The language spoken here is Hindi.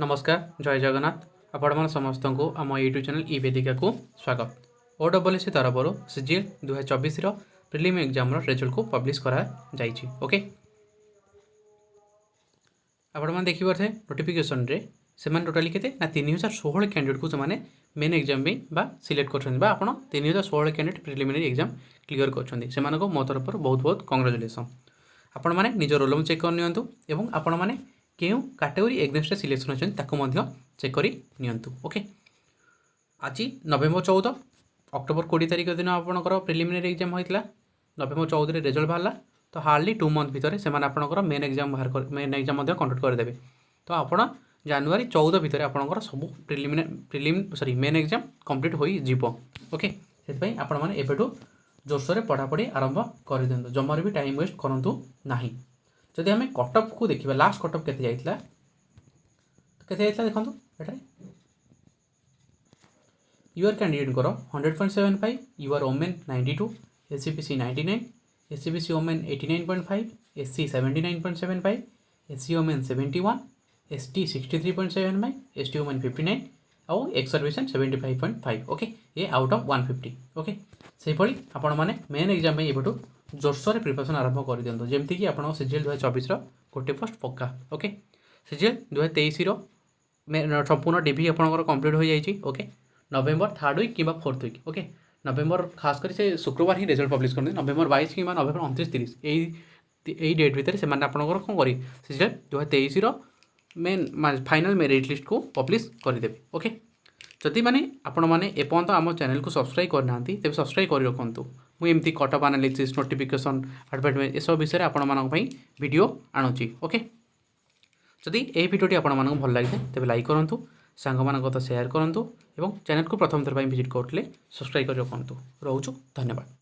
नमस्कार जय जगन्नाथ आपण मन समस्त को आम यूट्यूब चैनल ई वेदिका को स्वागत। OSSC तरफ सीजीएल 2024 प्रिलिम एग्जाम रिजल्ट को पब्लिश करा जाइछि। ओके आपण मैंने देखिए नोटिफिकेशन रे से टोटाली केते ना 3016 कैंडिडेट को से मेन एग्जाम भी सिलेक्ट कर आप 3016 कैंडिडेट प्रिलिमिनरी एग्जाम क्लियर कर मो तरफ बहुत बहुत कंग्रेचुलेसन। आपण मैंने निज रोल नंबर चेक कर आपण मैंने क्यों कैटेगरी एग्नेस्ट सिलेक्शन अच्छे चेक कर नियंतु। ओके आज नवेम्बर 14 अक्टोबर 20 तारिख दिन आपंकर प्रिलिमिनरी एग्जाम होता नवेम्बर 14 रिजल्ट बाहर तो हार्डली 2 मंथ भितर से आपंकर main exam main exam conduct करदे। तो आप जनवरी 14 भितर आपंकर सब प्रिलिम मेन एग्जाम कंप्लीट हो जीव। ओके से आपने जोरसोर पढ़ापढ़ी आरंभ कर दिंतु जमार भी टाइम वेस्ट करूँ ना। जदि आम कटअप को देखा लास्ट कटअप के देखो ये UR candidate 100.75 UR women 92 SCPC 99 SCPC women 89.5 SC 79.75 SC women 71 ST 63.75 ST women 59 और एक्स सर्विसन 75.5। ओके ये आउट ऑफ 150। ओके से भाई आपण मैंने मेन एग्जाम एबठू जोरसोर प्रिपरेशन आरंभ कर दिंतु जमती कि आप सीजीएल 2024 गोटे पोस्ट पक्का। ओके सीजीएल 2023 संपूर्ण डिभी आपंकर कंप्लीट हो जाए। ओके नवेम्बर 3rd वीक कि 4th वीक। ओके नवेम्बर खासकर से शुक्रवार ही रिजल्ट पब्लिश करते नवेम्बर 22 कि नवेम्बर 29-30 यही डेट भितर से आपंकर कौन कर CGL 2023 main final merit list को पब्लिश करदे। ओके जदि मैंने आपण मैंने एपर्यंत आम चैनल को सब्सक्राइब करना तेज सब्सक्राइब कर रखु मुझे कटअप एनालिसिस नोटिफिकेशन एडवर्टाइजमेंट ये सब विषय आपण मानी वीडियो आणुची। ओके जदि यही भिडियोटी आपण मानक भल लगे तेज लाइक करूँ सांग मान सेयार करूँ और चैनल को प्रथम थर विजिट करते सब्सक्राइब कर रखु। रोचु धन्यवाद।